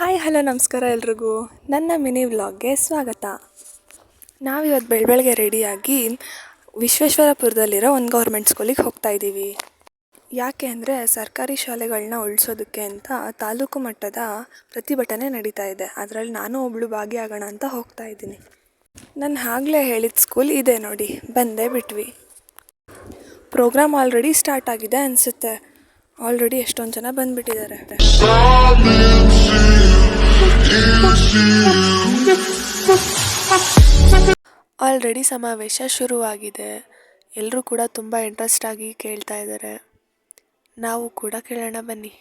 Hi hello ನಮಸ್ಕಾರ ಎಲ್ರಿಗೂ ನನ್ನ ಮಿನಿ ವ್ಲಾಗ್ಗೆ ಸ್ವಾಗತ. ನಾವಿವತ್ತು ಬೆಳಗ್ಗೆ ರೆಡಿಯಾಗಿ ವಿಶ್ವೇಶ್ವರಪುರದಲ್ಲಿರೋ ಒಂದು ಗೌರ್ಮೆಂಟ್ ಸ್ಕೂಲಿಗೆ ಹೋಗ್ತಾ ಇದ್ದೀವಿ. ಯಾಕೆ ಅಂದರೆ ಸರ್ಕಾರಿ ಶಾಲೆಗಳನ್ನ ಉಳಿಸೋದಕ್ಕೆ ಅಂತ ತಾಲೂಕು ಮಟ್ಟದ ಪ್ರತಿಭಟನೆ ನಡೀತಾ ಇದೆ. ಅದರಲ್ಲಿ ನಾನು ಒಬ್ಬಳು ಭಾಗಿಯಾಗೋಣ ಅಂತ ಹೋಗ್ತಾ ಇದ್ದೀನಿ. ನಾನು ಆಗಲೇ ಹೇಳಿದ ಸ್ಕೂಲ್ ಇದೆ ನೋಡಿ, ಬಂದೇ ಬಿಟ್ವಿ. ಪ್ರೋಗ್ರಾಮ್ ಆಲ್ರೆಡಿ ಸ್ಟಾರ್ಟ್ ಆಗಿದೆ ಅನಿಸುತ್ತೆ. ಆಲ್ರೆಡಿ ಎಷ್ಟೊಂದು ಜನ ಬಂದುಬಿಟ್ಟಿದ್ದಾರೆ. ಆಲ್ರೆಡಿ ಸಮಾವೇಶ ಶುರುವಾಗಿದೆ. ಎಲ್ಲರೂ ಕೂಡ ತುಂಬ ಇಂಟ್ರೆಸ್ಟ್ ಆಗಿ ಕೇಳ್ತಾ ಇದ್ದಾರೆ. ನಾವು ಕೂಡ ಕೇಳೋಣ ಬನ್ನಿ.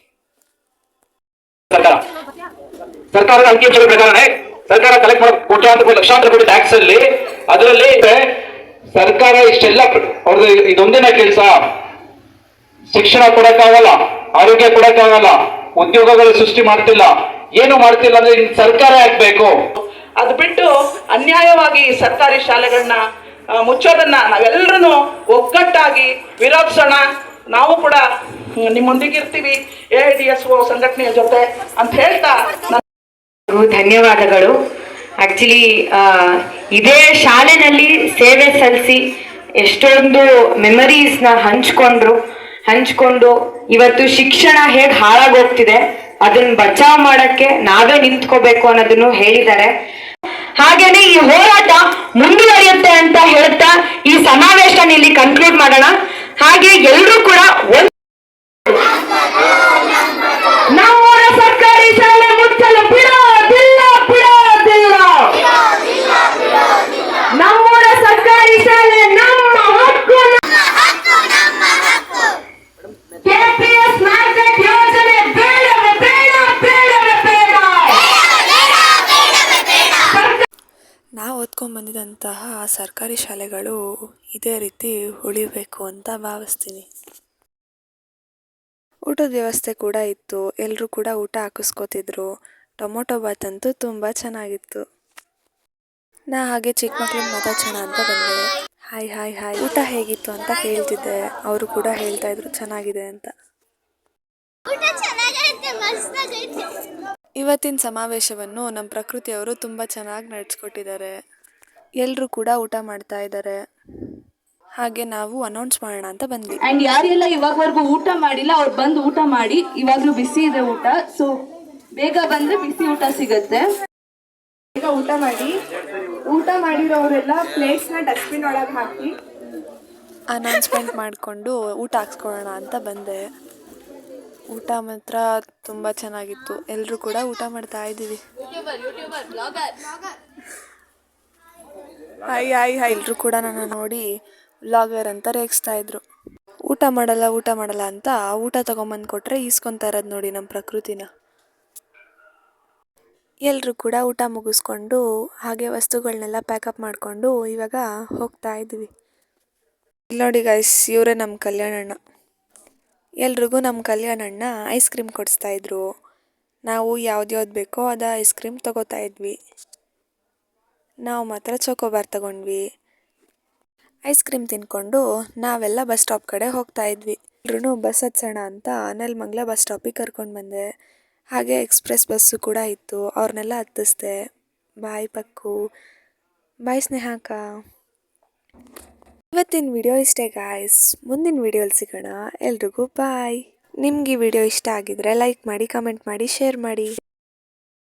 ಸರ್ಕಾರದ ಅಂಕಿಅಂಶಗಳ ಪ್ರಕಾರ ಸರ್ಕಾರ ಕಲೆಕ್ಟ್ ಮಾಡೋ ಕೋಟ್ಯಾಂತರ ಲಕ್ಷಾಂತರ ಕೋಟಿ ಟ್ಯಾಕ್ಸ್ ಅಲ್ಲಿ ಅದರಲ್ಲಿ ಸರ್ಕಾರ ಇಷ್ಟೆಲ್ಲ ಅವ್ರದ್ದು ಇದೊಂದೇನ ಕೆಲಸ. ಶಿಕ್ಷಣ ಕೊಡಕ್ಕಾಗಲ್ಲ, ಆರೋಗ್ಯ ಕೊಡಕ್ಕಾಗಲ್ಲ, ಉದ್ಯೋಗಗಳು ಸೃಷ್ಟಿ ಮಾಡ್ತಿಲ್ಲ, ಏನು ಮಾಡ್ತಿಲ್ಲ ಅಂದ್ರೆ ಸರ್ಕಾರ ಆಗ್ಬೇಕು. ಅದು ಬಿಟ್ಟು ಅನ್ಯಾಯವಾಗಿ ಸರ್ಕಾರಿ ಶಾಲೆಗಳನ್ನ ಮುಚ್ಚೋದನ್ನ ನಾವೆಲ್ಲರೂ ಒಗ್ಗಟ್ಟಾಗಿ ವಿರೋಧಿಸೋಣ. ನಾವು ಕೂಡ ನಿಮ್ಮೊಂದಿಗೆ ಇರ್ತೀವಿ AIDSO ಸಂಘಟನೆಯ ಜೊತೆ ಅಂತ ಹೇಳ್ತಾ ಧನ್ಯವಾದಗಳು. ಆಕ್ಚುಲಿ ಇದೇ ಶಾಲೆನಲ್ಲಿ ಸೇವೆ ಸಲ್ಲಿಸಿ ಎಷ್ಟೊಂದು ಮೆಮರೀಸ್ನ ಹಂಚ್ಕೊಂಡು ಇವತ್ತು ಶಿಕ್ಷಣ ಹೇಗೆ ಹಾಳಾಗೋಗ್ತಿದೆ ಅದನ್ನ ಬಚಾವ್ ಮಾಡಕ್ಕೆ ನಾವೇ ನಿಂತ್ಕೋಬೇಕು ಅನ್ನೋದನ್ನು ಹೇಳಿದ್ದಾರೆ. ಹಾಗೇನೆ ಈ ಹೋರಾಟ ಮುಂದುವರಿಯುತ್ತೆ ಅಂತ ಹೇಳ್ತಾ ಈ ಸಮಾವೇಶನ ಇಲ್ಲಿ ಕನ್ಕ್ಲೂಡ್ ಮಾಡೋಣ. ಹಾಗೆ ಎಲ್ಲರೂ ಕೂಡ ನಮ್ಮೂರ ಸರ್ಕಾರಿ ಶಾಲೆ ಮುಚ್ಚಲು ಬಿಡೋದಿಲ್ಲ. ನಮ್ಮೂರ ಸರ್ಕಾರಿ ಶಾಲೆ ನಮ್ಮ ಹಕ್ಕು. KPS ಮಾರ್ಕೆಟ್ ಯೋಜನೆ ಬೇಡವೇ ಬೇಡ. ನಾವು ಓದ್ಕೊಂಡ್ಬಂದಿದ್ದಂತಹ ಸರ್ಕಾರಿ ಶಾಲೆಗಳು ಇದೇ ರೀತಿ ಉಳಿಬೇಕು ಅಂತ ಭಾವಿಸ್ತೀನಿ. ಊಟದ ವ್ಯವಸ್ಥೆ ಕೂಡ ಇತ್ತು. ಎಲ್ಲರೂ ಕೂಡ ಊಟ ಹಾಕಿಸ್ಕೋತಿದ್ರು. ಟೊಮೊಟೊ ಬಾತ್ ಅಂತೂ ತುಂಬ ಚೆನ್ನಾಗಿತ್ತು. ನಾ ಹಾಗೆ ಚಿಕ್ಕ ಮಕ್ಳಿಗೆ ಮಾತಾಡ್ಸೋಣ ಅಂತ ಬಂದೆ. ಹಾಯ್ ಊಟ ಹೇಗಿತ್ತು ಅಂತ ಕೇಳ್ತಿದ್ದೆ. ಅವರು ಕೂಡ ಹೇಳ್ತಾ ಇದ್ರು ಚೆನ್ನಾಗಿದೆ ಅಂತ. ಇವತ್ತಿನ ಸಮಾವೇಶವನ್ನು ನಮ್ಮ ಪ್ರಕೃತಿಯವರು ತುಂಬ ಚೆನ್ನಾಗಿ ನಡೆಸ್ಕೊಟ್ಟಿದ್ದಾರೆ. ಎಲ್ಲರೂ ಕೂಡ ಊಟ ಮಾಡ್ತಾ ಇದ್ದಾರೆ. ಹಾಗೆ ನಾವು ಅನೌನ್ಸ್ ಮಾಡೋಣ ಅಂತ ಬಂದ್ವಿ. ಅಂಡ್ ಯಾರೆಲ್ಲ ಇವಾಗವರೆಗೂ ಊಟ ಮಾಡಿಲ್ಲ ಅವ್ರು ಬಂದು ಊಟ ಮಾಡಿ. ಇವಾಗ್ಲೂ ಬಿಸಿ ಇದೆ ಊಟ, ಸೊ ಬೇಗ ಬಂದ್ರೆ ಬಿಸಿ ಊಟ ಸಿಗತ್ತೆ. ಬೇಗ ಊಟ ಮಾಡಿರೋರೆಲ್ಲ ಪ್ಲೇಟ್ಸ್ನ ಡಸ್ಟ್ಬಿನ್ ಒಳಗೆ ಹಾಕಿ ಅನೌನ್ಸ್ಮೆಂಟ್ ಮಾಡಿಕೊಂಡು ಊಟ ಹಾಕ್ಸ್ಕೊಳ್ಳೋಣ ಅಂತ ಬಂದೆ. ಊಟ ಮಾತ್ರ ತುಂಬ ಚೆನ್ನಾಗಿತ್ತು. ಎಲ್ಲರೂ ಕೂಡ ಊಟ ಮಾಡ್ತಾ ಇದ್ದೀವಿ. ಹಾಯ್ ಎಲ್ಲರೂ ಕೂಡ ನನ್ನ ನೋಡಿ ವ್ಲಾಗರ್ ಅಂತ ರೇಗಿಸ್ತಾ ಇದ್ರು. ಊಟ ಮಾಡಲ್ಲ ಅಂತ ಊಟ ತೊಗೊಂಬಂದು ಕೊಟ್ಟರೆ ಈಸ್ಕೊತಾ ಇರೋದು ನೋಡಿ ನಮ್ಮ ಪ್ರಕೃತಿನ. ಎಲ್ಲರೂ ಕೂಡ ಊಟ ಮುಗಿಸ್ಕೊಂಡು ಹಾಗೆ ವಸ್ತುಗಳನ್ನೆಲ್ಲ ಪ್ಯಾಕಪ್ ಮಾಡಿಕೊಂಡು ಇವಾಗ ಹೋಗ್ತಾ ಇದ್ವಿ. ಇಲ್ಲಿ ನೋಡಿ ಗೈಸ್, ಇವರೇ ನಮ್ಮ ಕಲ್ಯಾಣಣ್ಣ. ಎಲ್ರಿಗೂ ನಮ್ಮ ಕಲ್ಯಾಣಣ್ಣ ಐಸ್ ಕ್ರೀಮ್ ಕೊಡಿಸ್ತಾ ಇದ್ರು. ನಾವು ಯಾವ್ದು ಬೇಕೋ ಅದು ಐಸ್ ಕ್ರೀಮ್ ತೊಗೋತಾ ಇದ್ವಿ. ನಾವು ಮಾತ್ರ ಚೋಕೋಬಾರ್ ತಗೊಂಡ್ವಿ. ಐಸ್ ಕ್ರೀಮ್ ತಿನ್ಕೊಂಡು ನಾವೆಲ್ಲ ಬಸ್ ಸ್ಟಾಪ್ ಕಡೆ ಹೋಗ್ತಾ ಇದ್ವಿ. ಎಲ್ರೂ ಬಸ್ ಹತ್ಸೋಣ ಅಂತ ನೆಲಮಂಗಲ ಬಸ್ ಸ್ಟಾಪಿಗೆ ಕರ್ಕೊಂಡು ಬಂದೆ. ಹಾಗೆ ಎಕ್ಸ್ಪ್ರೆಸ್ ಬಸ್ಸು ಕೂಡ ಇತ್ತು, ಅವ್ರನ್ನೆಲ್ಲ ಹತ್ತಿಸ್ದೆ. ಬಾಯ್ ಪಕ್ಕು, ಬಾಯ್ ಸ್ನೇಹಾಕ. ಇವತ್ತಿನ ವಿಡಿಯೋ ಇಷ್ಟೇ ಗಾಯ್ಸ್. ಮುಂದಿನ ವಿಡಿಯೋಲಿ ಸಿಗೋಣ. ಎಲ್ರಿಗೂ ಬಾಯ್. ನಿಮ್ಗೆ ಈ ವಿಡಿಯೋ ಇಷ್ಟ ಆಗಿದ್ರೆ ಲೈಕ್ ಮಾಡಿ, ಕಮೆಂಟ್ ಮಾಡಿ, ಶೇರ್ ಮಾಡಿ.